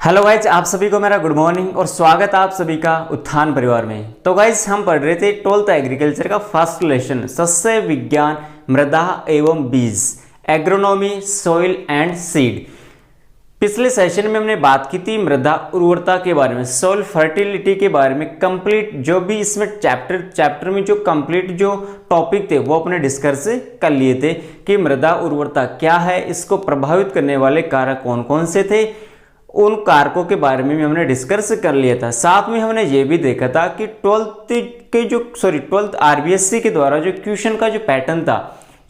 Hello guys, आप सभी को मेरा गुड मॉर्निंग और स्वागत है आप सभी का उत्थान परिवार में। तो गाइज हम पढ़ रहे थे 12th एग्रीकल्चर का फर्स्ट लेसन सस्य विज्ञान मृदा एवं बीज, एग्रोनॉमी, सॉइल एंड सीड। पिछले सेशन में हमने बात की थी मृदा उर्वरता के बारे में, सॉइल फर्टिलिटी के बारे में। कंप्लीट जो भी इसमें चैप्टर में जो कंप्लीट जो टॉपिक थे वो अपने डिस्कस कर लिए थे कि मृदा उर्वरता क्या है, इसको प्रभावित करने वाले कारक कौन कौन से थे, उन कारकों के बारे में भी हमने डिस्कस कर लिया था। साथ में हमने ये भी देखा था कि 12th आरबीएससी के द्वारा जो क्वेश्चन का जो पैटर्न था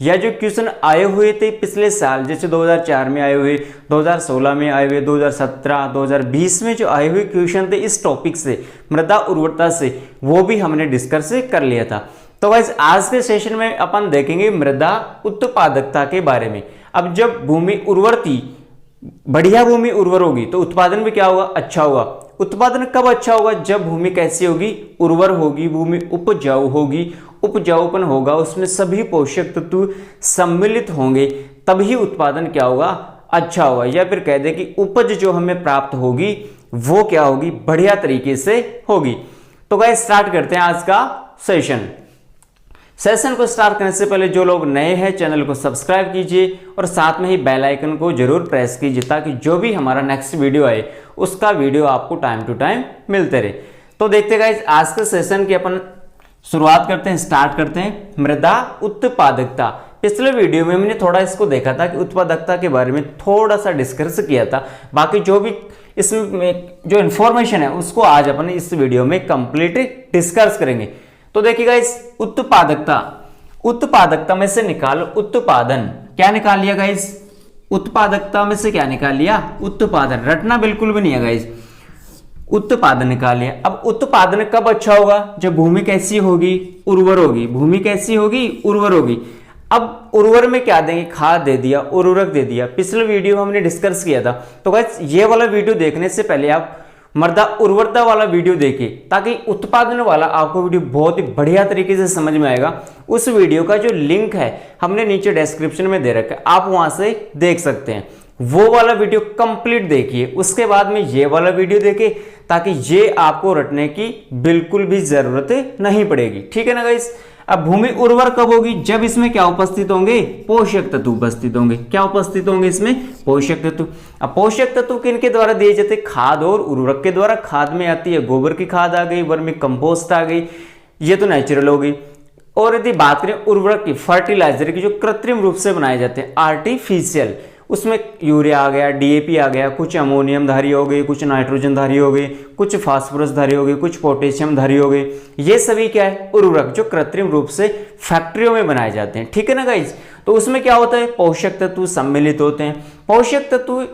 या जो क्वेश्चन आए हुए थे पिछले साल, जैसे 2004 में आए हुए, 2016 में आए हुए, 2017, 2020 में जो आए हुए क्वेश्चन थे इस टॉपिक से, मृदा उर्वरता से, वो भी हमने डिस्कस कर लिया था। तो गाइस आज के सेशन में अपन देखेंगे मृदा उत्पादकता के बारे में। अब जब भूमि उर्वरती, बढ़िया भूमि उर्वर होगी तो उत्पादन भी क्या होगा, अच्छा होगा। उत्पादन कब अच्छा होगा, जब भूमि कैसी होगी, उर्वर होगी, भूमि उपजाऊ होगी, उपजाऊपन होगा, उसमें सभी पोषक तत्व सम्मिलित होंगे, तभी उत्पादन क्या होगा, अच्छा होगा। या फिर कह दे कि उपज जो हमें प्राप्त होगी वो क्या होगी, बढ़िया तरीके से होगी। तो गाइस स्टार्ट करते हैं आज का सेशन को स्टार्ट करने से पहले जो लोग नए हैं चैनल को सब्सक्राइब कीजिए और साथ में ही बेल आइकन को जरूर प्रेस कीजिए ताकि जो भी हमारा नेक्स्ट वीडियो आए उसका वीडियो आपको टाइम टू टाइम मिलते रहे। तो देखते गाइस आज के सेशन की अपन शुरुआत करते हैं, स्टार्ट करते हैं मृदा उत्पादकता। पिछले वीडियो में हमने थोड़ा इसको देखा था कि उत्पादकता के बारे में थोड़ा सा डिस्कस किया था। बाकी जो भी इसमें जो इंफॉर्मेशन है उसको आज अपन इस वीडियो में कंप्लीट डिस्कस करेंगे। तो देखिए गाइस उत्पादकता में से निकालो उत्पादन। क्या निकाल लिया गाइस, उत्पादकता में से क्या निकाल लिया, उत्पादन। रटना बिल्कुल भी नहीं है गाइस, उत्पादन निकाल लिया। अब उत्पादन कब अच्छा होगा, जब भूमि कैसी होगी, उर्वर होगी। भूमि कैसी होगी, उर्वर होगी। अब उर्वर में क्या देंगे, खाद दे दिया, उर्वरक दे दिया। पिछले वीडियो में हमने डिस्कस किया था। तो गाइस ये वाला वीडियो देखने से पहले आप मृदा उर्वरता वाला वीडियो देखिए ताकि उत्पादन वाला आपको वीडियो बहुत ही बढ़िया तरीके से समझ में आएगा। उस वीडियो का जो लिंक है हमने नीचे डिस्क्रिप्शन में दे रखा है, आप वहां से देख सकते हैं। वो वाला वीडियो कंप्लीट देखिए, उसके बाद में ये वाला वीडियो देखिए ताकि ये आपको रटने की बिल्कुल भी जरूरत नहीं पड़ेगी। ठीक है ना गाइस। अब भूमि उर्वर कब होगी, जब इसमें क्या उपस्थित होंगे, पोषक तत्व उपस्थित होंगे। क्या उपस्थित होंगे इसमें, पोषक तत्व। अब पोषक तत्व किनके द्वारा दिए जाते, खाद और उर्वरक के द्वारा। खाद में आती है गोबर की खाद आ गई, वर्मी कंपोस्ट आ गई, ये तो नेचुरल हो गई। और यदि बात करें उर्वरक की, फर्टिलाइजर की, जो कृत्रिम रूप से बनाए जाते हैं, आर्टिफिशियल, उसमें यूरिया आ गया, डीएपी आ गया, कुछ अमोनियम धारी हो गई, कुछ नाइट्रोजन धारी हो गई, कुछ फास्फोरस धारी हो गई, कुछ पोटेशियम धारी हो गई। ये सभी क्या है, उर्वरक, जो कृत्रिम रूप से फैक्ट्रियों में बनाए जाते हैं। ठीक है ना गाइज। तो उसमें क्या होता है, पोषक तत्व सम्मिलित होते हैं। पोषक तत्व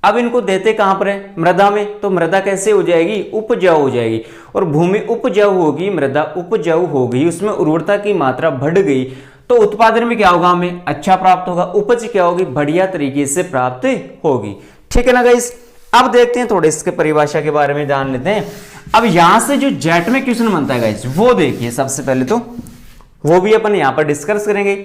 अब इनको देते कहां पर है, मृदा में। तो मृदा कैसे हो जाएगी, उपजाऊ हो जाएगी। और भूमि उपजाऊ होगी, मृदा उपजाऊ होगी, उसमें उर्वरता की मात्रा बढ़ गई तो उत्पादन में क्या होगा, हमें अच्छा प्राप्त होगा। उपज क्या होगी, बढ़िया तरीके से प्राप्त होगी। ठीक है ना गाइस। अब देखते हैं थोड़े इसके परिभाषा के बारे में जान लेते हैं। अब यहां से जो जेट में क्वेश्चन बनता है गाइस वो देखिए, सबसे पहले तो वो भी अपन यहां पर डिस्कस करेंगे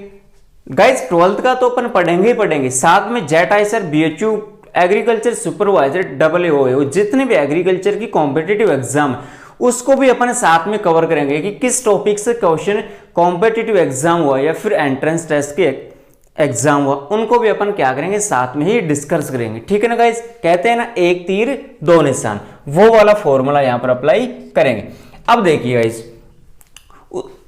गाइस। 12th का तो अपन पढ़ेंगे ही पढ़ेंगे, साथ में JET ICAR, BHU, agriculture supervisor, AAO, जितने भी एग्रीकल्चर की कॉम्पिटिटिव एग्जाम उसको भी अपन साथ में कवर करेंगे कि किस टॉपिक से क्वेश्चन कॉम्पिटिटिव एग्जाम हुआ या फिर एंट्रेंस टेस्ट के एग्जाम हुआ, उनको भी अपन क्या करेंगे, साथ में ही डिस्कस करेंगे। ठीक है ना गाइस। कहते हैं ना एक तीर दो निशान, वो वाला फॉर्मूला यहां पर अप्लाई करेंगे। अब देखिए गाइस,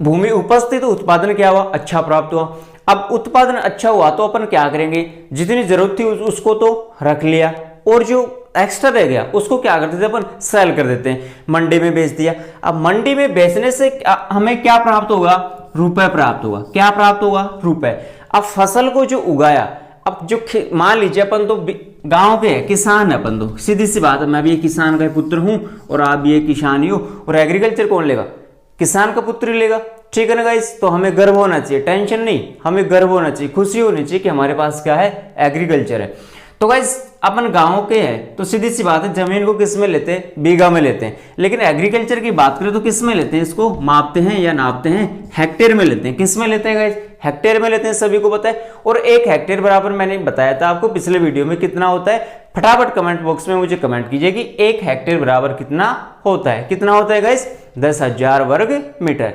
भूमि उपस्थित तो उत्पादन क्या हुआ, अच्छा प्राप्त हुआ। अब उत्पादन अच्छा हुआ तो अपन क्या करेंगे, जितनी जरूरत थी उसको तो रख लिया और जो एक्स्ट्रा रह गया उसको क्या करते थे अपन, सेल कर देते हैं, मंडी में बेच दिया। अब मंडी में बेचने से हमें क्या प्राप्त होगा, रुपए प्राप्त होगा। क्या प्राप्त होगा, रुपए। अब फसल को जो उगाया, अब जो मान लीजिए अपन तो गांव के है, किसान है अपन तो, सीधी सी बात है, मैं भी एक किसान का पुत्र हूं और आप भी एक किसान ही हो, और एग्रीकल्चर कौन लेगा, किसान का पुत्र ही लेगा। ठीक है ना गाइस। तो हमें गर्व होना चाहिए, टेंशन नहीं, हमें गर्व होना चाहिए, खुशी होनी चाहिए कि हमारे पास क्या है, एग्रीकल्चर है। तो गाइस अपन गांव के हैं तो सीधी सी बात है, जमीन को किस में लेते हैं, बीघा में लेते हैं। लेकिन एग्रीकल्चर की बात करें तो किस में लेते हैं, इसको मापते हैं या नापते हैं, हेक्टेयर में लेते हैं। किस में लेते हैं गाइस, हेक्टेयर में लेते हैं, सभी को पता है। और 1 हेक्टेयर बराबर मैंने बताया था आपको पिछले वीडियो में कितना होता है, फटाफट कमेंट बॉक्स में मुझे कमेंट कीजिए कि 1 हेक्टेयर बराबर कितना होता है। कितना होता है गाइस, 10,000 वर्ग मीटर।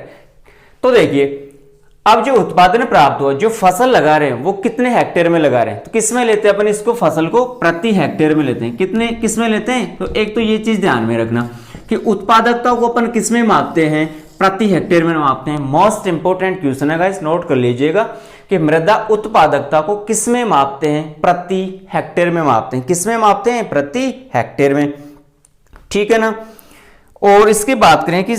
तो देखिए अब जो उत्पादन प्राप्त हुआ, जो फसल लगा रहे हैं वो कितने हेक्टेयर में लगा रहे हैं, तो किस में लेते हैं अपन इसको, फसल को प्रति हेक्टेयर में लेते हैं। कितने किस में लेते हैं, तो एक तो ये चीज ध्यान में रखना कि उत्पादकता को अपन किस में मापते हैं, प्रति हेक्टेयर में मापते हैं। मोस्ट इंपोर्टेंट क्वेश्चन है गाइस, नोट कर लीजिएगा कि मृदा उत्पादकता को किस में मापते हैं, प्रति हेक्टेयर में मापते हैं। किस में मापते हैं, प्रति हेक्टेयर में, ठीक है ना। और इसकी बात करें कि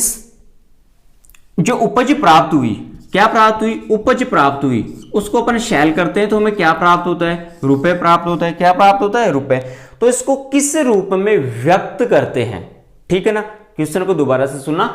जो उपज प्राप्त हुई, क्या प्राप्त हुई, उपज प्राप्त हुई, उसको अपन शैल करते हैं तो हमें क्या प्राप्त होता है, रुपए प्राप्त होता है। क्या प्राप्त होता है, रुपए। तो इसको किस रूप में व्यक्त करते हैं, ठीक है ना। क्वेश्चन को दोबारा से सुनना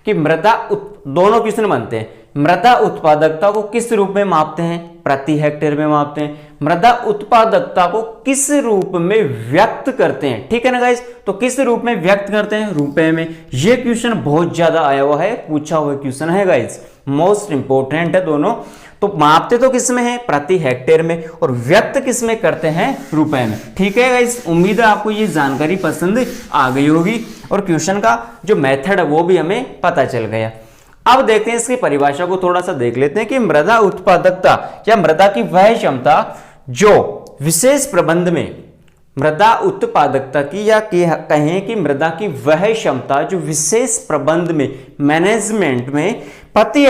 कि दोनों क्वेश्चन बनते हैं। मृदा उत्पादकता को किस रूप में मापते हैं, प्रति हेक्टेयर में मापते हैं। मृदा उत्पादकता को किस रूप में व्यक्त करते हैं, ठीक है ना गाइस। तो किस रूप में व्यक्त करते हैं, रुपए में। यह क्वेश्चन बहुत ज्यादा आया हुआ है, पूछा हुआ क्वेश्चन है गाइस, मोस्ट इंपोर्टेंट है दोनों। तो मापते तो किस में है, प्रति हेक्टेयर में, और व्यक्त किस में करते हैं, रुपए में, ठीक है गाइस। उम्मीद है आपको ये जानकारी पसंद आ गई होगी और क्वेश्चन का जो मेथड है वो भी हमें पता चल गया। अब देखते हैं इसकी परिभाषा को थोड़ा सा देख लेते हैं कि मृदा उत्पादकता या मृदा की वह क्षमता जो विशेष प्रबंध में, मृदा उत्पादकता की या कहें कि मृदा की वह क्षमता जो विशेष प्रबंध में, मैनेजमेंट में प्रति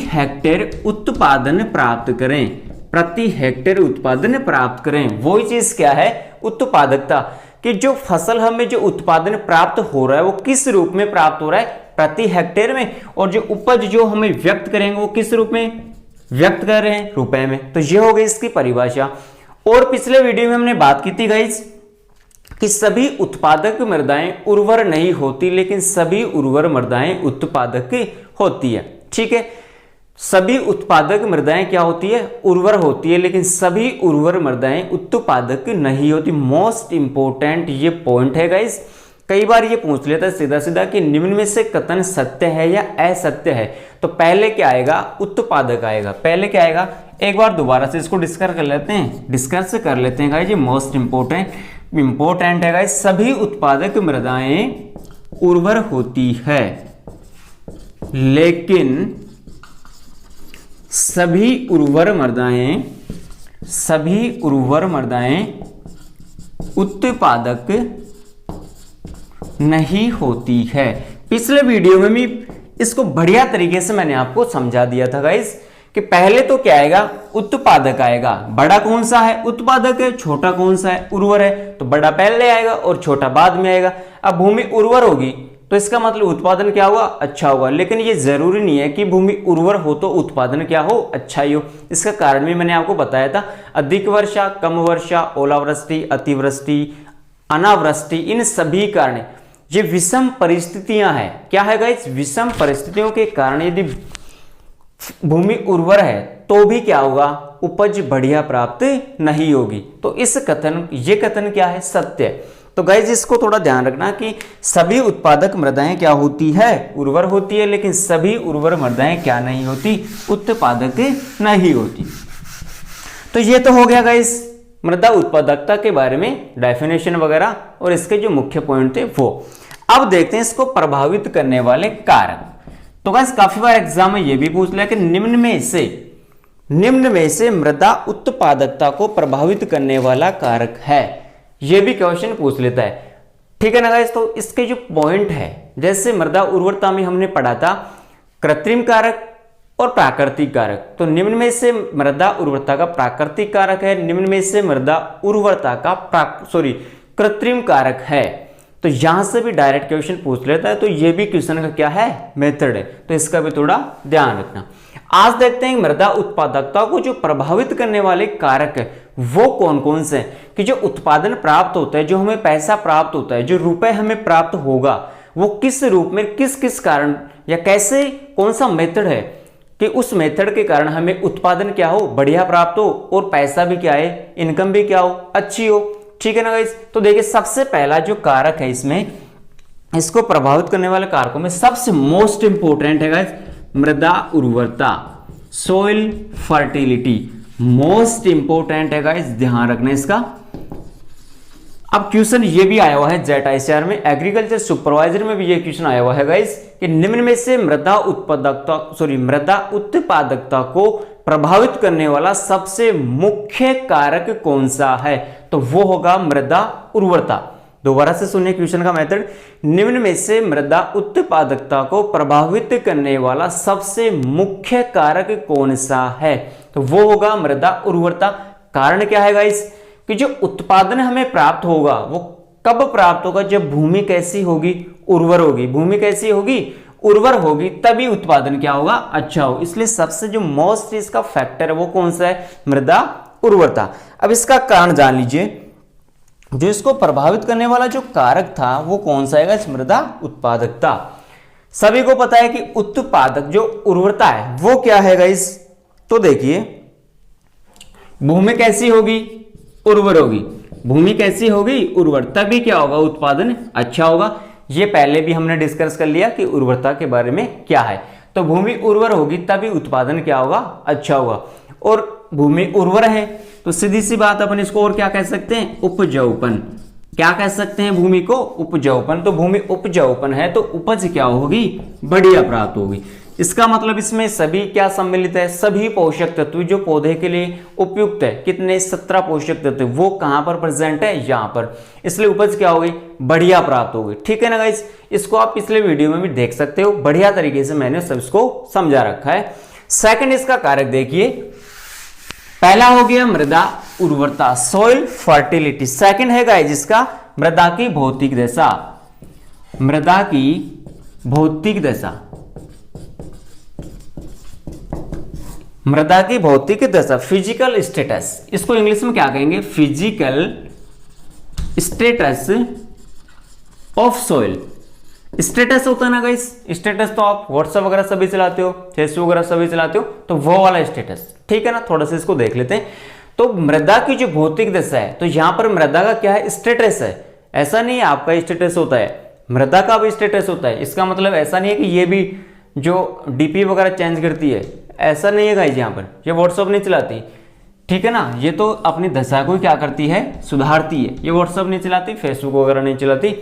हेक्टेयर उत्पादन प्राप्त करें, प्रति हेक्टेयर उत्पादन प्राप्त करें। वही चीज क्या है, उत्पादकता, कि जो फसल हमें जो उत्पादन प्राप्त हो रहा है वो किस रूप में प्राप्त हो रहा है, प्रति हेक्टेयर में। और जो उपज जो हमें व्यक्त करेंगे वो किस रूप में व्यक्त कर रहे हैं, रुपए में। तो ये हो गई इसकी परिभाषा। और पिछले वीडियो में हमने बात की थी गाइस कि सभी उत्पादक मृदाएं उर्वर नहीं होती, लेकिन सभी उर्वर मृदाएं उत्पादक होती है, ठीक है। सभी उत्पादक मृदाएं क्या होती है, उर्वर होती है, लेकिन सभी उर्वर मृदाएं उत्पादक नहीं होती। मोस्ट इंपोर्टेंट ये पॉइंट है गाइस। कई बार ये पूछ लेता है सीधा सीधा कि निम्न में से कथन सत्य है या असत्य है। तो पहले क्या आएगा, उत्पादक आएगा। पहले क्या आएगा, एक बार दोबारा से इसको डिस्कस कर लेते हैं गाइस। ये मोस्ट इंपोर्टेंट है गाइस। सभी उत्पादक मृदाएं उर्वर होती है, लेकिन सभी उर्वर मृदाएं उत्पादक नहीं होती है। पिछले वीडियो में भी इसको बढ़िया तरीके से मैंने आपको समझा दिया था गाइस कि पहले तो क्या आएगा, उत्पादक आएगा। बड़ा कौन सा है, उत्पादक है। छोटा कौन सा है, उर्वर है। तो बड़ा पहले आएगा और छोटा बाद में आएगा। अब भूमि उर्वर होगी तो इसका मतलब उत्पादन क्या हुआ, अच्छा होगा। लेकिन ये जरूरी नहीं है कि भूमि उर्वर हो तो उत्पादन क्या हो, अच्छा ही हो। इसका कारण भी मैंने आपको बताया था। अधिक वर्षा, कम वर्षा, ओलावृष्टि, अतिवृष्टि, अनावृष्टि, इन सभी कारण ये विषम परिस्थितियां हैं। क्या है गाइस, विषम परिस्थितियों के कारण यदि भूमि उर्वर है तो भी क्या होगा, उपज बढ़िया प्राप्त नहीं होगी। तो ये कथन क्या है, सत्य। तो गाइस इसको थोड़ा ध्यान रखना कि सभी उत्पादक मृदाएं क्या होती है, उर्वर होती है, लेकिन सभी उर्वर मृदाएं क्या नहीं होती, उत्पादक नहीं होती। तो ये तो हो गया गाइस मृदा उत्पादकता के बारे में डेफिनेशन वगैरह और इसके जो मुख्य पॉइंट थे वो। अब देखते हैं इसको प्रभावित करने वाले कारक। तो गाइस काफी बार एग्जाम में ये भी पूछ लिया कि निम्न में से मृदा उत्पादकता को प्रभावित करने वाला कारक है। ये भी क्वेश्चन पूछ लेता है, ठीक है ना गाइस। तो इसके जो पॉइंट है, जैसे मृदा उर्वरता में हमने पढ़ा था कृत्रिम कारक और प्राकृतिक कारक। तो निम्न में से मृदा उर्वरता का प्राकृतिक कारक है, निम्न में से मृदा उर्वरता का कृत्रिम कारक है। तो यहां से भी डायरेक्ट क्वेश्चन पूछ लेता है। तो ये भी क्वेश्चन का क्या है, मेथड है। तो इसका भी थोड़ा ध्यान रखना। आज देखते हैं मृदा उत्पादकता को जो प्रभावित करने वाले कारक है वो कौन कौन से हैं, कि जो उत्पादन प्राप्त होता है, जो हमें पैसा प्राप्त होता है, जो रुपए हमें प्राप्त होगा, वो किस रूप में, किस किस कारण या कैसे, कौन सा मेथड है कि उस मेथड के कारण हमें उत्पादन क्या हो, बढ़िया प्राप्त हो, और पैसा भी क्या है, इनकम भी क्या हो, अच्छी हो। ठीक है ना गाइस। तो देखिए सबसे पहला जो कारक है इसमें, इसको प्रभावित करने वाले कारकों में सबसे मोस्ट इंपोर्टेंट है गाइस मृदा उर्वरता, सोइल फर्टिलिटी, मोस्ट इंपोर्टेंट है गाइस, ध्यान रखना इसका। अब क्वेश्चन ये भी आया हुआ है जेट में, एग्रीकल्चर सुपरवाइजर में भी ये क्वेश्चन आया हुआ है गाइस कि निम्न में से मृदा उत्पादकता को प्रभावित करने वाला सबसे मुख्य कारक कौन सा है, तो वो होगा मृदा उर्वरता। दोबारा से सुनिए क्वेश्चन का मेथड, निम्न में से मृदा उत्पादकता को प्रभावित करने वाला सबसे मुख्य कारक कौन सा है, तो वो होगा मृदा उर्वरता। कारण क्या है गाइस कि जो उत्पादन हमें प्राप्त होगा वो कब प्राप्त होगा, जब भूमि कैसी होगी, उर्वर होगी। भूमि कैसी होगी, उर्वर होगी, तभी उत्पादन क्या होगा, अच्छा हो। इसलिए सबसे जो मोस्ट इसका फैक्टर है वो कौन सा है, मृदा उर्वरता। अब इसका कारण जान लीजिए, जो इसको प्रभावित करने वाला जो कारक था वो कौन सा है, मृदा उत्पादकता। सभी को पता है कि उत्पादक जो उर्वरता है वो क्या है गाइस, तो देखिए भूमि कैसी होगी, उर्वर होगी। भूमि कैसी होगी, उर्वर, तभी क्या होगा, उत्पादन अच्छा होगा। ये पहले भी हमने डिस्कस कर लिया कि उर्वरता के बारे में क्या है। तो भूमि उर्वर होगी तभी उत्पादन क्या होगा, अच्छा होगा। और भूमि उर्वर है तो सीधी सी बात अपन इसको और क्या कह सकते हैं, उपजाऊपन। क्या कह सकते हैं भूमि को, उपजाऊपन। तो भूमि उपजाऊपन है तो उपज क्या होगी, बढ़िया प्राप्त होगी। इसका मतलब इसमें सभी क्या सम्मिलित है, सभी पोषक तत्व जो पौधे के लिए उपयुक्त है। कितने, 17 पोषक तत्व, वो कहां पर प्रेजेंट है, यहां पर। इसलिए उपज क्या होगी, बढ़िया प्राप्त होगी। ठीक है ना गाइस। इसको आप पिछले वीडियो में भी देख सकते हो, बढ़िया तरीके से मैंने सब इसको समझा रखा है। सेकंड इसका कारक देखिए, पहला हो गया मृदा उर्वरता, सॉइल फर्टिलिटी। सेकंड है गाइस इसका मृदा की भौतिक दशा, मृदा की भौतिक दशा, मृदा की भौतिक दशा, फिजिकल स्टेटस। इसको इंग्लिश में क्या कहेंगे, physical status of soil. Status होता है ना गाइस, स्टेटस तो आप व्हाट्सएप वगैरह सभी चलाते हो, फेसबुक वगैरह सभी चलाते हो, तो वो वाला स्टेटस। ठीक है ना, थोड़ा सा इसको देख लेते हैं। तो मृदा की जो भौतिक दशा है, तो यहां पर मृदा का क्या है, स्टेटस है। ऐसा नहीं है आपका स्टेटस होता है, मृदा का भी स्टेटस होता है। इसका मतलब ऐसा नहीं है कि ये भी जो डीपी वगैरह चेंज करती है, ऐसा नहीं है गाइस। यहां पर ये व्हाट्सएप नहीं चलाती, ठीक है ना, ये तो अपनी दशा को क्या करती है, सुधारती है। ये व्हाट्सएप नहीं चलाती, फेसबुक वगैरह नहीं चलाती।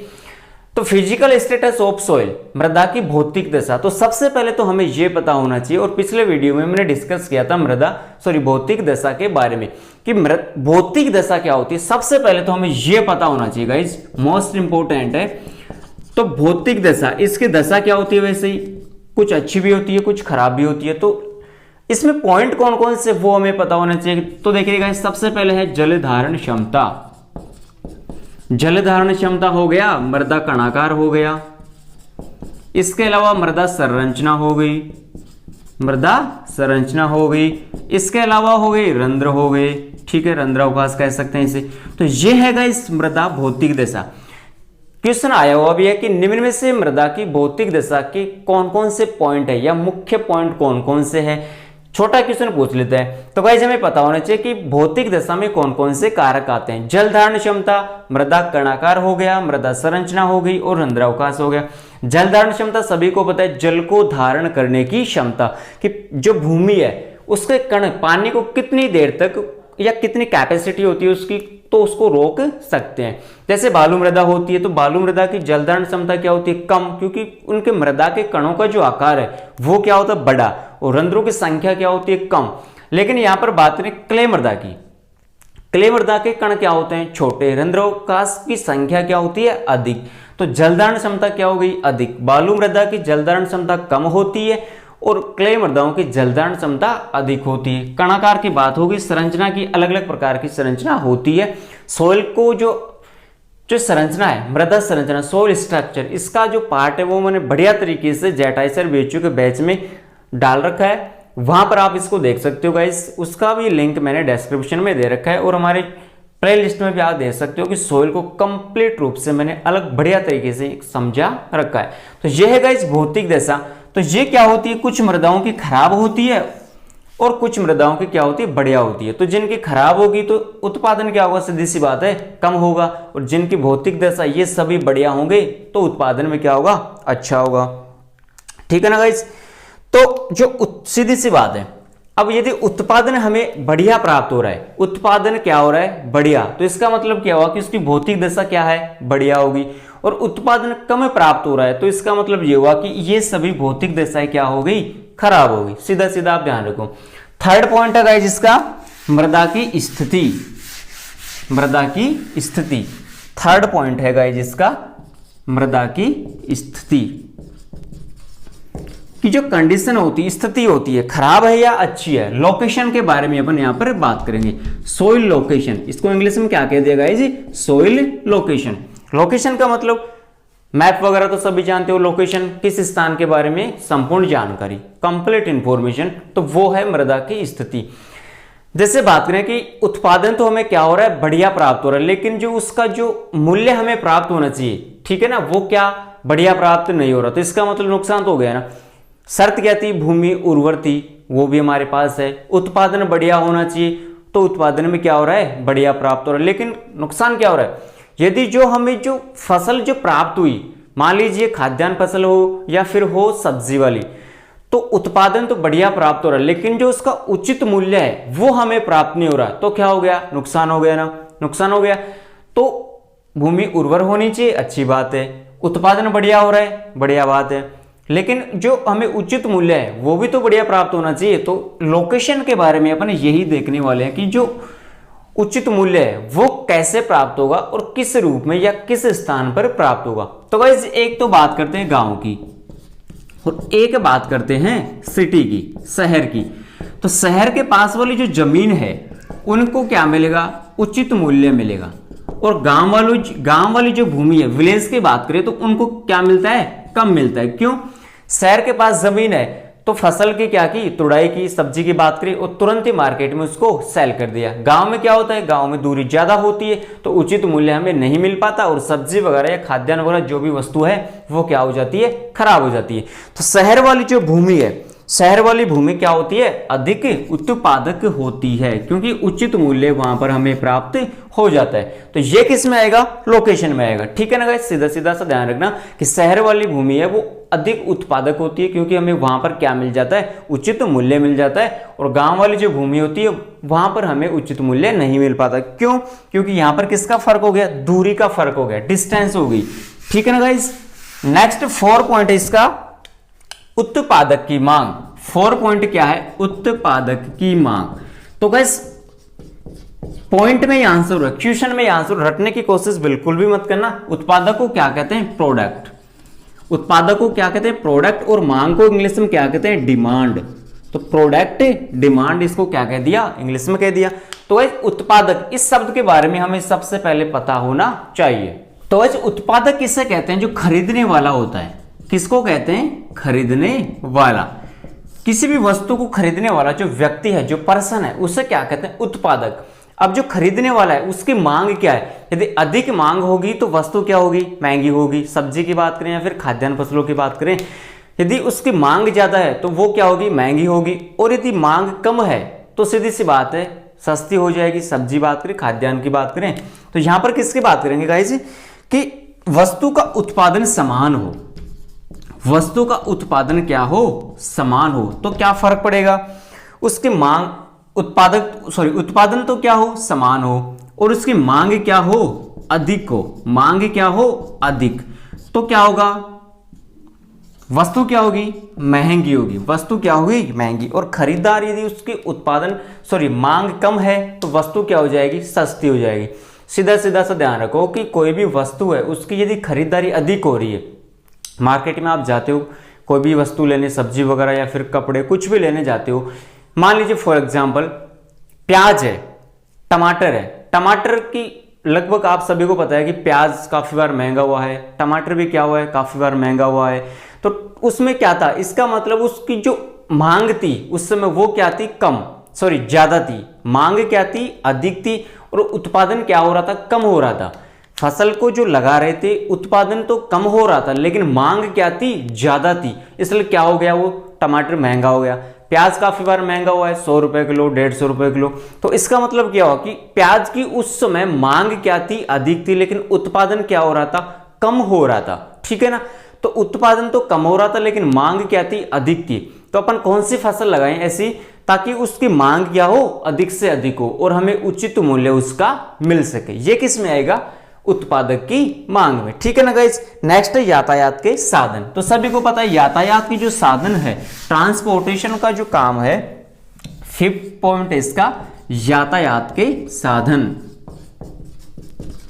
तो फिजिकल स्टेटस ऑफ सॉइल, मृदा की भौतिक दशा। तो सबसे पहले तो हमें यह पता होना चाहिए, और पिछले वीडियो में मैंने डिस्कस किया था भौतिक दशा के बारे में कि भौतिक दशा क्या होती है। सबसे पहले तो हमें यह पता होना चाहिए गाइस, मोस्ट इंपोर्टेंट है। तो भौतिक दशा, इसकी दशा क्या होती है, वैसे ही कुछ अच्छी भी होती है, कुछ खराब भी होती है। तो इसमें पॉइंट कौन कौन से वो हमें पता होना चाहिए। तो देखिएगा, सबसे पहले है जल धारण क्षमता। जल धारण क्षमता हो गया, मृदा कणाकार हो गया। इसके अलावा मृदा संरचना हो गई, मृदा संरचना हो गई। इसके अलावा हो गई रंध्र हो गए, ठीक है, रंध्रावकाश कह सकते हैं इसे। तो ये है गाइस मृदा भौतिक दशा। क्वेश्चन आया हुआ भी है कि निम्न में से मृदा की भौतिक दशा के कौन कौन से पॉइंट है या मुख्य पॉइंट कौन कौन से हैं। छोटा क्वेश्चन पूछ लेते हैं। तो गाइस हमें पता होना चाहिए कि भौतिक दशा में कौन कौन से कारक आते हैं। जल धारण क्षमता, मृदा कणाकार हो गया, मृदा संरचना हो गई और रंध्रावकाश हो गया। जल धारण क्षमता सभी को पता है, जल को धारण करने की क्षमता, कि जो भूमि है उसके कण पानी को कितनी देर तक या कितनी कैपेसिटी होती है उसकी, तो उसको रोक सकते हैं। जैसे बालू मृदा होती है, तो बालू मृदा की जल धारण क्षमता क्या होती है, कम, क्योंकि उनके मृदा के कणों का जो आकार है वो क्या होता है, बड़ा, और रंध्रों की संख्या क्या होती है, कम। लेकिन यहां पर बात करें क्ले मृदा की, क्ले मृदा के कण क्या होते हैं, छोटे, रंध्रावकाश की संख्या क्या होती है, अधिक। तो जल धारण क्षमता क्या हो गई, अधिक। बालू मृदा की जल धारण क्षमता कम होती है और क्ले मृदाओं की जल धारण क्षमता अधिक होती है। कणाकार की बात होगी, संरचना की अलग अलग प्रकार की संरचना होती है। सोइल को जो संरचना है, मृदा संरचना, सोइल स्ट्रक्चर, इसका जो पार्ट है वो मैंने बढ़िया तरीके से जेटाइसर बीएचयू के बैच में डाल रखा है, वहां पर आप इसको देख सकते हो गाइस। उसका भी लिंक मैंने डिस्क्रिप्शन में दे रखा है, और हमारे प्लेलिस्ट में भी आप देख सकते हो कि सोइल को कंप्लीट रूप से मैंने अलग बढ़िया तरीके से समझा रखा है। तो यह है गाइस भौतिक दशा। तो ये क्या होती है, कुछ मृदाओं की खराब होती है और कुछ मृदाओं की क्या होती है, बढ़िया होती है। तो जिनकी खराब होगी तो उत्पादन क्या होगा, सीधी सी बात है, कम होगा। और जिनकी भौतिक दशा ये सभी बढ़िया होंगे तो उत्पादन में क्या होगा, अच्छा होगा। ठीक है ना गाइस। तो जो सीधी सी बात है, अब यदि उत्पादन हमें बढ़िया प्राप्त हो रहा है, उत्पादन क्या हो रहा है, बढ़िया, तो इसका मतलब क्या हुआ कि उसकी भौतिक दशा क्या है, बढ़िया होगी। और उत्पादन कम प्राप्त हो रहा है तो इसका मतलब ये हुआ कि ये सभी भौतिक दशाएं क्या हो गई, खराब हो गई। सीधा सीधा आप ध्यान रखो। थर्ड पॉइंट है गाइस इसका, मृदा की स्थिति। मृदा की स्थिति थर्ड पॉइंट है गाइस इसका, मृदा की स्थिति की जो कंडीशन होती है, स्थिति होती है, खराब है या अच्छी है। लोकेशन के बारे में अपन यहां पर बात करेंगे। सोइल लोकेशन, इसको इंग्लिश में क्या कह दिया गाइस, सोइल लोकेशन। लोकेशन का मतलब मैप वगैरह तो सभी जानते हो, लोकेशन किस स्थान के बारे में संपूर्ण जानकारी, कंप्लीट इंफॉर्मेशन, तो वो है मृदा की स्थिति। जैसे बात करें कि उत्पादन तो हमें क्या हो रहा है, बढ़िया प्राप्त हो रहा है, लेकिन जो उसका जो मूल्य हमें प्राप्त होना चाहिए, ठीक है ना, वो क्या बढ़िया प्राप्त नहीं हो रहा, तो इसका मतलब नुकसान तो हो गया ना। शर्त क्या थी, भूमि उर्वर थी, वो भी हमारे पास है। उत्पादन बढ़िया होना चाहिए तो उत्पादन में क्या हो रहा है, बढ़िया प्राप्त हो रहा है, लेकिन नुकसान क्या हो रहा है, यदि जो हमें जो फसल जो प्राप्त हुई, मान लीजिए खाद्यान्न फसल हो या फिर हो सब्जी वाली, तो उत्पादन तो बढ़िया प्राप्त हो रहा है, लेकिन जो उसका उचित मूल्य है वो हमें प्राप्त नहीं हो रहा, तो क्या हो गया, नुकसान हो गया ना, नुकसान हो गया। तो भूमि उर्वर होनी चाहिए, अच्छी बात है, उत्पादन बढ़िया हो रहा है, बढ़िया बात है, लेकिन जो हमें उचित मूल्य है वो भी तो बढ़िया प्राप्त होना चाहिए। तो लोकेशन के बारे में अपन यही देखने वाले हैं कि जो उचित मूल्य है वो कैसे प्राप्त होगा और किस रूप में या किस स्थान पर प्राप्त होगा। तो गाइस एक तो बात करते हैं गांव की और एक बात करते हैं सिटी की, शहर की। तो शहर के पास वाली जो जमीन है उनको क्या मिलेगा, उचित मूल्य मिलेगा। और गांव वाली जो भूमि है, विलेज की बात करें तो उनको क्या मिलता है, कम मिलता है। क्यों, शहर के पास जमीन है तो फसल की क्या की, तुड़ाई की, सब्जी की बात करी और तुरंत ही मार्केट में उसको सेल कर दिया। गांव में क्या होता है, गांव में दूरी ज्यादा होती है तो उचित मूल्य हमें नहीं मिल पाता और सब्जी वगैरह या खाद्यान्न वगैरह जो भी वस्तु है वो क्या हो जाती है, खराब हो जाती है। तो शहर वाली जो भूमि है, शहर वाली भूमि क्या होती है, अधिक उत्पादक होती है, क्योंकि उचित मूल्य वहां पर हमें प्राप्त हो जाता है। तो ये किस में आएगा, लोकेशन में आएगा। ठीक है ना गाइस, सीधा सीधा सा ध्यान रखना कि शहर वाली भूमि है वो अधिक उत्पादक होती है, क्योंकि हमें वहां पर क्या मिल जाता है, उचित मूल्य मिल जाता है। और गांव वाली जो भूमि होती है वहां पर हमें उचित मूल्य नहीं मिल पाता। क्यों, क्योंकि यहां पर किसका फर्क हो गया, दूरी का फर्क हो गया, डिस्टेंस हो गई। ठीक है ना गाइस। नेक्स्ट 4 पॉइंट है इसका, उत्पादक की मांग। 4 पॉइंट क्या है, उत्पादक की मांग। तो गाइस पॉइंट में आंसर, क्वेश्चन में आंसर रटने की कोशिश बिल्कुल भी मत करना। उत्पादक को क्या कहते हैं, प्रोडक्ट। उत्पादक को क्या कहते हैं, प्रोडक्ट। और मांग को इंग्लिश में क्या कहते हैं, डिमांड। तो प्रोडक्ट, डिमांड, इसको क्या कह दिया, इंग्लिश में कह दिया। तो गाइस उत्पादक, इस शब्द के बारे में हमें सबसे पहले पता होना चाहिए। तो गाइस उत्पादक किसे कहते हैं, जो खरीदने वाला होता है। किसको कहते हैं, खरीदने वाला। किसी भी वस्तु को खरीदने वाला जो व्यक्ति है, जो पर्सन है, उसे क्या कहते हैं, उत्पादक। अब जो खरीदने वाला है उसकी मांग क्या है, यदि अधिक मांग होगी तो वस्तु क्या होगी, महंगी होगी। सब्जी की बात करें या फिर खाद्यान्न फसलों की बात करें, यदि उसकी मांग ज्यादा है तो वो क्या होगी, महंगी होगी। और यदि मांग कम है तो सीधी सी बात है, सस्ती हो जाएगी। सब्जी बात करें, खाद्यान्न की बात करें, तो यहां पर किसकी बात करेंगे गाइस, कि वस्तु का उत्पादन समान हो। वस्तु का उत्पादन क्या हो, समान हो, तो क्या फर्क पड़ेगा, उसकी मांग, उत्पादन तो क्या हो, समान हो, और उसकी मांग क्या हो, अधिक हो। मांग क्या हो, अधिक, तो क्या होगा, वस्तु क्या होगी, महंगी होगी। वस्तु क्या होगी, महंगी। और खरीदार यदि उसकी मांग कम है तो वस्तु क्या हो जाएगी, सस्ती हो जाएगी। सीधा सीधा सा ध्यान रखो कि कोई भी वस्तु है उसकी यदि खरीदारी अधिक हो रही है, मार्केट में आप जाते हो कोई भी वस्तु लेने, सब्जी वगैरह या फिर कपड़े, कुछ भी लेने जाते हो, मान लीजिए फॉर एग्जांपल प्याज है, टमाटर है। टमाटर की लगभग आप सभी को पता है कि प्याज काफी बार महंगा हुआ है, टमाटर भी क्या हुआ है, काफी बार महंगा हुआ है। तो उसमें क्या था, इसका मतलब उसकी जो मांग थी उस समय वो क्या थी, ज्यादा थी। मांग क्या थी, अधिक थी, और उत्पादन क्या हो रहा था, कम हो रहा था। फसल को जो लगा रहे थे उत्पादन तो कम हो रहा था लेकिन मांग क्या थी, ज्यादा थी, इसलिए क्या हो गया, वो टमाटर महंगा हो गया। प्याज काफी बार महंगा हुआ है, 100 रुपए किलो, 150 रुपए किलो। तो इसका मतलब क्या हुआ कि प्याज की उस समय मांग क्या थी, अधिक थी, लेकिन उत्पादन क्या हो रहा था, कम हो रहा था। ठीक है ना, तो उत्पादन तो कम हो रहा था लेकिन मांग क्या थी, अधिक थी। तो अपन कौन सी फसल लगाएं ऐसी ताकि उसकी मांग क्या हो, अधिक से अधिक हो और हमें उचित मूल्य उसका मिल सके। ये किस में आएगा, उत्पादक की मांग में। ठीक है ना गाइस। नेक्स्ट है यातायात के साधन। तो सभी को पता है यातायात की जो साधन है, ट्रांसपोर्टेशन का जो काम है, 5th पॉइंट इसका यातायात के साधन,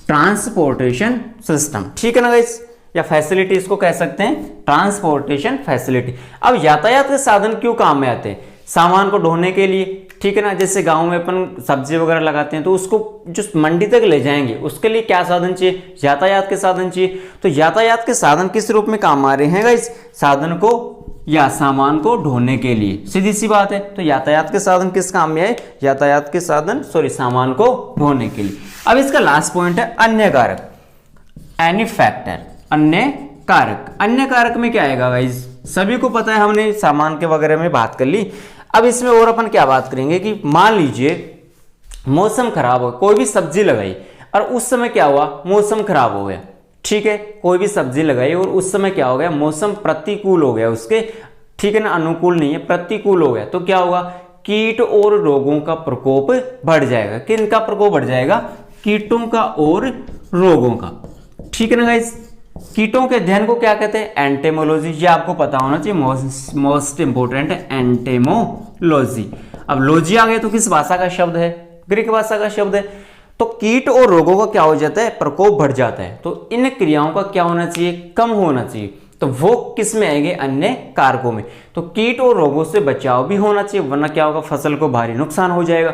ट्रांसपोर्टेशन सिस्टम। ठीक है ना गाइस, या फैसिलिटी इसको कह सकते हैं, ट्रांसपोर्टेशन फैसिलिटी। अब यातायात के साधन क्यों काम में आते हैं, सामान को ढोने के लिए। ठीक है ना, जैसे गांव में अपन सब्जी वगैरह लगाते हैं तो उसको जो मंडी तक ले जाएंगे उसके लिए क्या साधन चाहिए, यातायात के साधन चाहिए। तो यातायात के साधन किस रूप में काम आ रहे हैं गाइस, साधन को या सामान को ढोने के लिए, सीधी सी बात है। तो यातायात के साधन किस काम में है, यातायात के साधन सामान को ढोने के लिए। अब इसका लास्ट पॉइंट है अन्य कारक, एनी फैक्टर, अन्य कारक। अन्य कारक में क्या आएगा गाइस, सभी को पता है, हमने सामान के वगैरह में बात कर ली। अब इसमें और अपन क्या बात करेंगे कि मान लीजिए मौसम खराब हो, कोई भी सब्जी लगाई और उस समय क्या हुआ, मौसम खराब हो गया। ठीक है, कोई भी सब्जी लगाई और उस समय क्या हो गया, मौसम प्रतिकूल हो गया उसके। ठीक है ना, अनुकूल नहीं है, प्रतिकूल हो गया। तो क्या होगा, कीट और रोगों का प्रकोप बढ़ जाएगा। किन का प्रकोप बढ़ जाएगा, कीटों का और रोगों का। ठीक है ना गाइस, कीटों के अध्ययन को क्या कहते हैं, एंटेमोलॉजी। ये आपको पता होना चाहिए, मोस्ट इंपोर्टेंट है एंटेमोलॉजी। अब लॉजी आ गया तो किस भाषा का शब्द है, ग्रीक भाषा का शब्द है। तो कीट और रोगों का क्या हो जाता है, प्रकोप बढ़ जाता है। तो इन क्रियाओं का क्या होना चाहिए, कम होना चाहिए। तो वो किस में आएंगे, अन्य कारकों में। तो कीट और रोगों से बचाव भी होना चाहिए, वरना क्या होगा, फसल को भारी नुकसान हो जाएगा।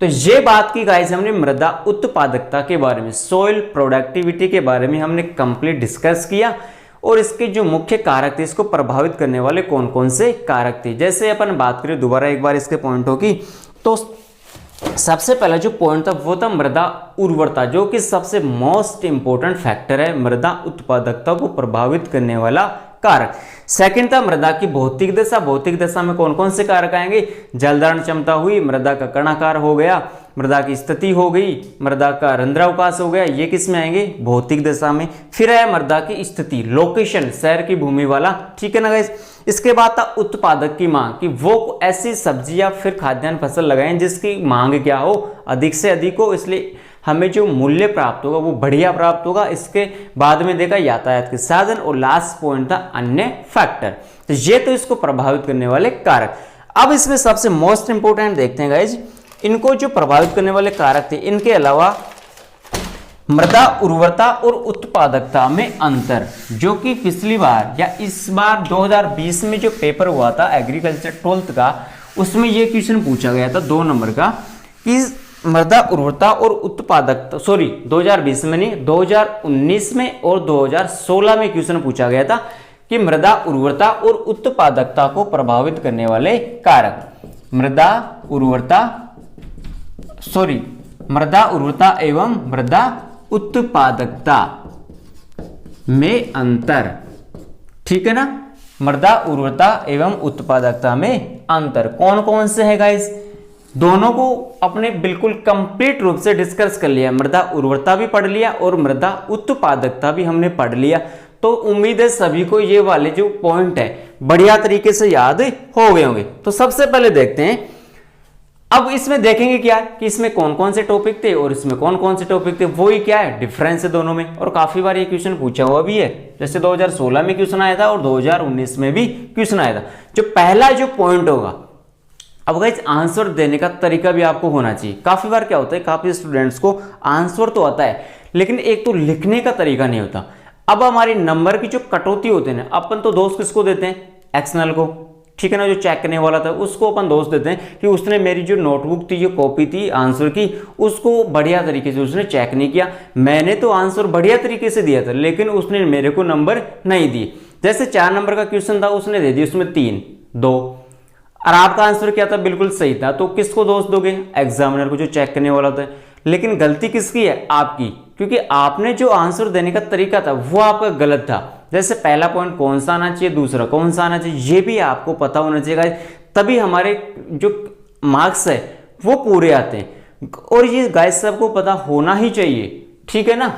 तो ये बात की गाइस हमने मृदा उत्पादकता के बारे में, सॉइल प्रोडक्टिविटी के बारे में हमने कंप्लीट डिस्कस किया। और इसके जो मुख्य कारक थे, इसको प्रभावित करने वाले कौन कौन से कारक थे। जैसे अपन बात करें दोबारा एक बार इसके पॉइंटों की, तो सबसे पहला जो पॉइंट था वो था मृदा उर्वरता, जो कि सबसे मोस्ट इंपोर्टेंट फैक्टर है मृदा उत्पादकता को प्रभावित करने वाला कारक। सेकंड था मृदा की भौतिक दशा। भौतिक दशा में कौन कौन से कारक आएंगे, जलधारण क्षमता हुई, मृदा का कणाकार हो गया, मृदा की स्थिति हो गई, मृदा का रंध्रावकाश हो गया। ये किस में आएंगे, भौतिक दशा में। फिर है मृदा की स्थिति, लोकेशन, शहर की भूमि वाला। ठीक है ना गाइस। इसके बाद था उत्पादक की मांग, कि वो ऐसी सब्जी या फिर खाद्यान्न फसल लगाएं जिसकी मांग क्या हो, अधिक से अधिक हो, इसलिए हमें जो मूल्य प्राप्त होगा वो बढ़िया प्राप्त होगा। इसके बाद में देखा यातायात के साधन, और लास्ट पॉइंट था अन्य फैक्टर। तो ये तो इसको प्रभावित करने वाले कारक। अब इसमें सबसे मोस्ट इंपोर्टेंट देखते हैं गाइज, इनको जो प्रभावित करने वाले कारक थे, इनके अलावा मृदा उर्वरता और उत्पादकता में अंतर, जो कि पिछली बार या इस बार 2020 में जो पेपर हुआ था एग्रीकल्चर 12th का, उसमें ये क्वेश्चन पूछा गया था 2 नंबर का, कि मृदा उर्वरता और उत्पादकता, 2020 में नहीं, 2019 में और 2016 में क्वेश्चन पूछा गया था कि मृदा उर्वरता और उत्पादकता को प्रभावित करने वाले कारक, मृदा उर्वरता एवं मृदा उत्पादकता में अंतर। ठीक है ना, मृदा उर्वरता एवं उत्पादकता में अंतर कौन कौन से है गाइस, दोनों को अपने बिल्कुल कंप्लीट रूप से डिस्कस कर लिया। मृदा उर्वरता भी पढ़ लिया और मृदा उत्पादकता भी हमने पढ़ लिया। तो उम्मीद है सभी को ये वाले जो पॉइंट है बढ़िया तरीके से याद हो गए होंगे। तो सबसे पहले देखते हैं, अब इसमें देखेंगे क्या कि इसमें कौन कौन से टॉपिक थे और इसमें कौन कौन से टॉपिक थे, वो ही क्या है, डिफरेंस है दोनों में। और काफी बार ये क्वेश्चन पूछा हुआ भी है, जैसे 2016 में क्वेश्चन आया था और 2019 में भी क्वेश्चन आया था। जो पहला जो पॉइंट होगा, अब गाइस आंसर देने का तरीका भी आपको होना चाहिए। काफी बार क्या होता है, काफी स्टूडेंट्स को आंसर तो आता है लेकिन एक तो लिखने का तरीका नहीं होता। अब हमारी नंबर की जो कटौती होते हैं, अपन तो दोष किसको देते हैं, एक्सटर्नल को। ठीक है ना, जो चेक करने वाला था उसको अपन दोष देते हैं कि उसने मेरी जो नोटबुक थी, जो कॉपी थी आंसर की, उसको बढ़िया तरीके से उसने चेक नहीं किया। मैंने तो आंसर बढ़िया तरीके से दिया था लेकिन उसने मेरे को नंबर नहीं दिए। जैसे 4 नंबर का क्वेश्चन था, उसने दे दिया उसमें 3, 2, और आपका आंसर क्या था, बिल्कुल सही था। तो किसको दोष दोगे, एग्जामिनर को जो चेक करने वाला था। लेकिन गलती किसकी है? आपकी, क्योंकि आपने जो आंसर देने का तरीका था वो आपका गलत था। जैसे पहला पॉइंट कौन सा आना चाहिए, दूसरा कौन सा आना चाहिए, ये भी आपको पता होना चाहिए गाइस, तभी हमारे जो मार्क्स है वो पूरे आते हैं। और ये गाइस सबको पता होना ही चाहिए, ठीक है ना।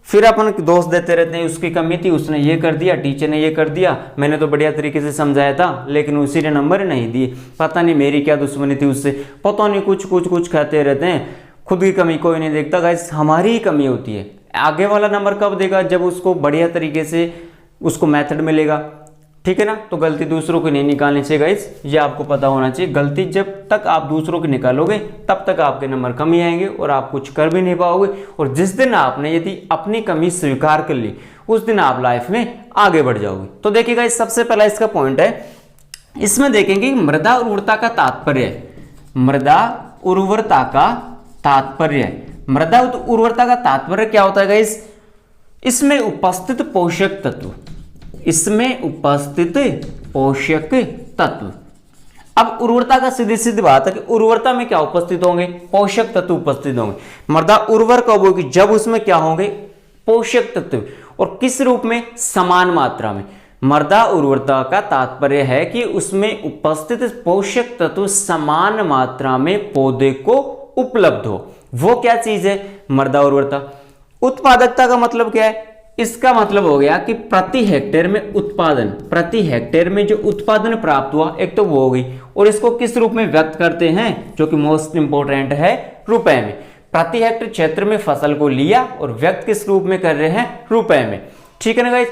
फिर अपन दोष देते रहते हैं, उसकी कमी थी, उसने ये कर दिया, टीचर ने ये कर दिया, मैंने तो बढ़िया तरीके से समझाया था लेकिन उसी ने नंबर नहीं दिए, पता नहीं मेरी क्या दुश्मनी थी उससे, पता नहीं कुछ कहते रहते हैं। खुद की कमी कोई नहीं देखता गाइस, हमारी ही कमी होती है। आगे वाला नंबर कब देगा? जब उसको बढ़िया तरीके से उसको मेथड मिलेगा, ठीक है ना। तो गलती दूसरों की नहीं निकालनी चाहिए गाइस, ये आपको पता होना चाहिए। गलती जब तक आप दूसरों की निकालोगे तब तक आपके नंबर कम ही आएंगे और आप कुछ कर भी नहीं पाओगे। और जिस दिन आपने यदि अपनी कमी स्वीकार कर ली उस दिन आप लाइफ में आगे बढ़ जाओगे। तो देखिए गाइस, सबसे पहला इसका पॉइंट है, इसमें देखेंगे मृदा उर्वरता का तात्पर्य। मृदा उर्वरता का तात्पर्य, मृदा उर्वरता का तात्पर्य क्या होता है गाइस? इसमें उपस्थित पोषक तत्व, इसमें उपस्थित पोषक तत्व। अब उर्वरता का सीधी सीधी बात है कि उर्वरता में क्या उपस्थित होंगे? पोषक तत्व उपस्थित होंगे। मृदा उर्वर कब होगी? जब उसमें क्या होंगे? पोषक तत्व। और किस रूप में? समान मात्रा में। मृदा उर्वरता का तात्पर्य है कि उसमें उपस्थित पोषक तत्व समान मात्रा में पौधे को उपलब्ध हो। वो क्या चीज है? मृदा उर्वरता। उत्पादकता का मतलब क्या है? इसका मतलब हो गया कि प्रति हेक्टेयर में उत्पादन, प्रति हेक्टेयर में जो उत्पादन प्राप्त हुआ, एक तो वो हो गई। और इसको किस रूप में व्यक्त करते हैं, जो कि मोस्ट इंपोर्टेंट है, रुपए में। प्रति हेक्टेयर क्षेत्र में फसल को लिया और व्यक्त किस रूप में कर रहे हैं? रुपए में, ठीक है ना गाइस।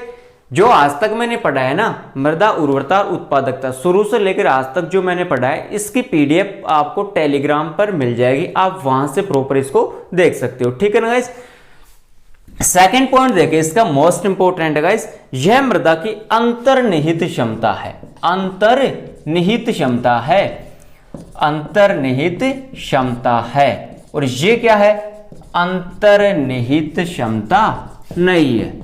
जो आज तक मैंने पढ़ा है ना, मृदा उर्वरता और उत्पादकता, शुरू से लेकर आज तक जो मैंने पढ़ा है, इसकी पीडीएफ आपको टेलीग्राम पर मिल जाएगी, आप वहां से प्रॉपर इसको देख सकते हो, ठीक है ना गाइस। सेकेंड पॉइंट देखिए, इसका मोस्ट इंपोर्टेंट है गाइस, यह मृदा की अंतर्निहित क्षमता है। अंतर्निहित क्षमता है, अंतर्निहित क्षमता है। और ये क्या है? अंतर्निहित क्षमता नहीं है।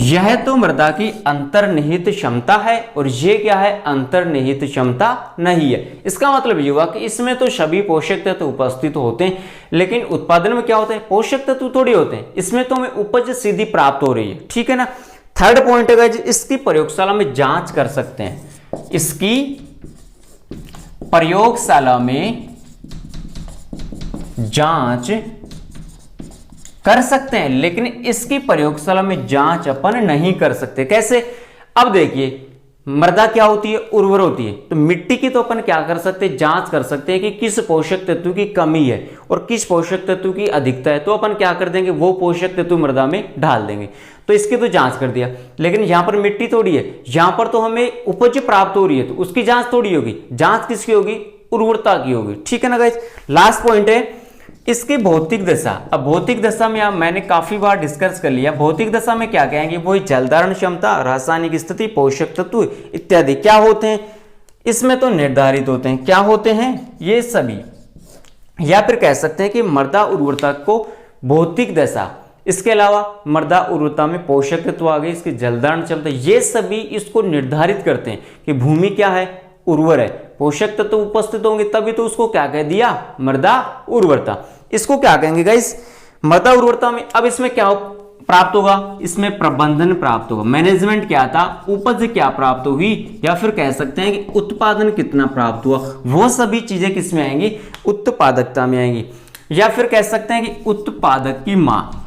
यह तो मृदा की अंतर्निहित क्षमता है और ये क्या है? अंतर्निहित क्षमता नहीं है। इसका मतलब ये हुआ कि इसमें तो सभी पोषक तत्व उपस्थित होते हैं, लेकिन उत्पादन में क्या होते हैं? पोषक तत्व थोड़ी होते हैं। इसमें तो हमें उपज सीधी प्राप्त हो रही है, ठीक है ना। थर्ड पॉइंट है, इसकी प्रयोगशाला में जांच कर सकते हैं। इसकी प्रयोगशाला में जांच कर सकते हैं, लेकिन इसकी प्रयोगशाला में जांच अपन नहीं कर सकते। कैसे? अब देखिए, मृदा क्या होती है? उर्वर होती है। तो मिट्टी की तो अपन क्या कर सकते हैं? जांच कर सकते हैं कि किस पोषक तत्व की कमी है और किस पोषक तत्व की अधिकता है। तो अपन क्या कर देंगे? वो पोषक तत्व मृदा में डाल देंगे। तो इसकी तो जांच कर दिया, लेकिन यहां पर मिट्टी थोड़ी है, यहां पर तो हमें उपज प्राप्त हो रही है, तो उसकी जांच थोड़ी होगी। जांच किसकी होगी? उर्वरता की होगी, ठीक है ना गाइस। लास्ट पॉइंट है इसकी भौतिक दशा। अब भौतिक दशा में मैंने काफी बार डिस्कस कर लिया। भौतिक दशा में क्या कहेंगे? वही जल धारण क्षमता, रासायनिक स्थिति, पोषक तत्व इत्यादि क्या होते हैं? इसमें तो निर्धारित होते हैं। क्या होते हैं? ये सभी। या फिर कह सकते हैं कि मृदा उर्वरता को भौतिक दशा, इसके अलावा मृदा उर्वरता में पोषक तत्व आ गए, इसकी जल धारण क्षमता, ये सभी इसको निर्धारित करते हैं कि भूमि क्या है? उर्वर है। पोषक तत्व उपस्थित होंगे तभी तो उसको क्या कह दिया? मृदा उर्वरता। इसको क्या कहेंगे गाइस? मृदा उर्वरता में अब इसमें क्या प्राप्त होगा? इसमें प्रबंधन प्राप्त होगा। मैनेजमेंट क्या था? उपज क्या प्राप्त होगी, या फिर कह सकते हैं कि उत्पादन कितना प्राप्त हुआ, वो सभी चीजें किसमें आएंगी? उत्पादकता में आएंगी। या फिर कह सकते हैं कि उत्पादक की मांग,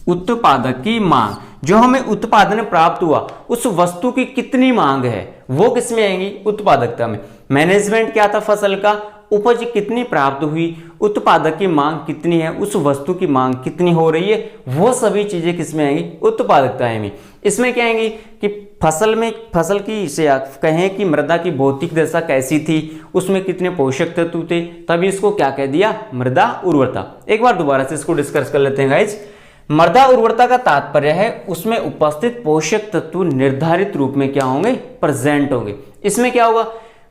उत्पादक की मांग, जो हमें उत्पादन प्राप्त हुआ उस वस्तु की कितनी मांग है, वो किसमें आएंगी? उत्पादकता में। मैनेजमेंट क्या था? फसल का उपज कितनी प्राप्त हुई, उत्पादक की मांग कितनी है, उस वस्तु की मांग कितनी हो रही है, वो सभी चीजें किसमें आएंगी? उत्पादकता में। इसमें क्या आएंगी कि फसल की से कहें कि मृदा की भौतिक दशा कैसी थी, उसमें कितने पोषक तत्व थे, तभी इसको क्या कह दिया? मृदा उर्वरता। एक बार दोबारा से इसको डिस्कस कर लेते हैं गाइज। मृदा उर्वरता का तात्पर्य है उसमें उपस्थित पोषक तत्व निर्धारित रूप में क्या होंगे? प्रेजेंट होंगे। इसमें क्या होगा?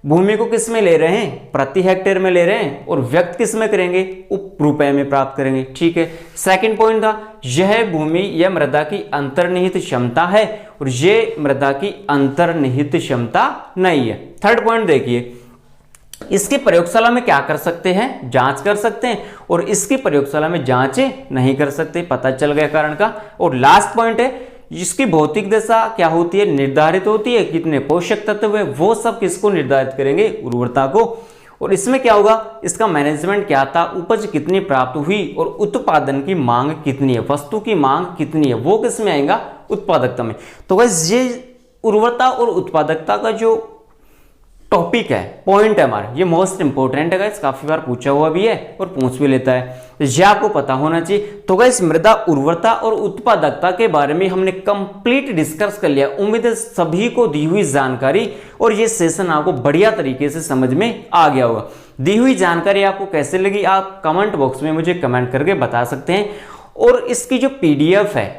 भूमि को किस में ले रहे हैं? प्रति हेक्टेयर में ले रहे हैं, और व्यक्त किस में करेंगे? रुपए में प्राप्त करेंगे, ठीक है। सेकंड पॉइंट था, यह भूमि या मृदा की अंतर्निहित क्षमता है और यह मृदा की अंतर्निहित क्षमता नहीं है। थर्ड पॉइंट देखिए, इसकी प्रयोगशाला में क्या कर सकते हैं, जांच कर सकते हैं, और इसकी प्रयोगशाला में जांच नहीं कर सकते, पता चल गया कारण का। और लास्ट पॉइंट है, इसकी भौतिक दशा क्या होती है, निर्धारित होती है, कितने पोषक तत्व है वो सब किसको निर्धारित करेंगे, उर्वरता को। और इसमें क्या होगा, इसका मैनेजमेंट क्या था, उपज कितनी प्राप्त हुई और उत्पादन की मांग कितनी है, वस्तु की मांग कितनी है, वो किस में आएगा, उत्पादकता में। तो गाइस ये उर्वरता और उत्पादकता का जो टॉपिक है, पॉइंट है हमारा, ये मोस्ट इंपोर्टेंट है गाइस, काफी बार पूछा हुआ भी है और पूछ भी लेता है, तो ये आपको पता होना चाहिए। तो गाइस मृदा उर्वरता और उत्पादकता के बारे में हमने कंप्लीट डिस्कस कर लिया। उम्मीद है सभी को दी हुई जानकारी और ये सेशन आपको बढ़िया तरीके से समझ में आ गया होगा। दी हुई जानकारी आपको कैसे लगी, आप कमेंट बॉक्स में मुझे कमेंट करके बता सकते हैं। और इसकी जो PDF है,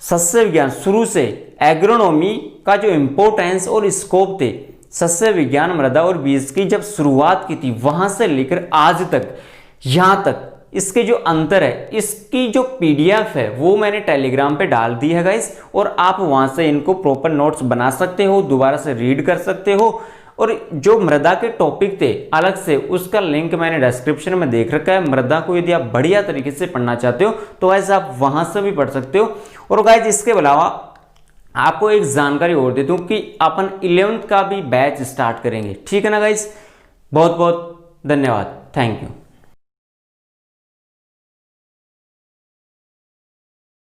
सस्य विज्ञान शुरू से एग्रोनॉमी का जो इंपोर्टेंस और स्कोप थे, सस्य विज्ञान मृदा और बीज की जब शुरुआत की थी वहां से लेकर आज तक, यहां तक इसके जो अंतर है, इसकी जो PDF है वो मैंने टेलीग्राम पे डाल दी है गाइस, और आप वहां से इनको प्रॉपर नोट्स बना सकते हो, दोबारा से रीड कर सकते हो। और जो मृदा के टॉपिक थे अलग से, उसका लिंक मैंने डिस्क्रिप्शन में देख रखा है। मृदा को यदि आप बढ़िया तरीके से पढ़ना चाहते हो तो गाइस आप वहां से भी पढ़ सकते हो। और गाइस इसके अलावा आपको एक जानकारी और देता हूं कि अपन 11th का भी बैच स्टार्ट करेंगे, ठीक है ना गाइस। बहुत बहुत धन्यवाद, थैंक यू।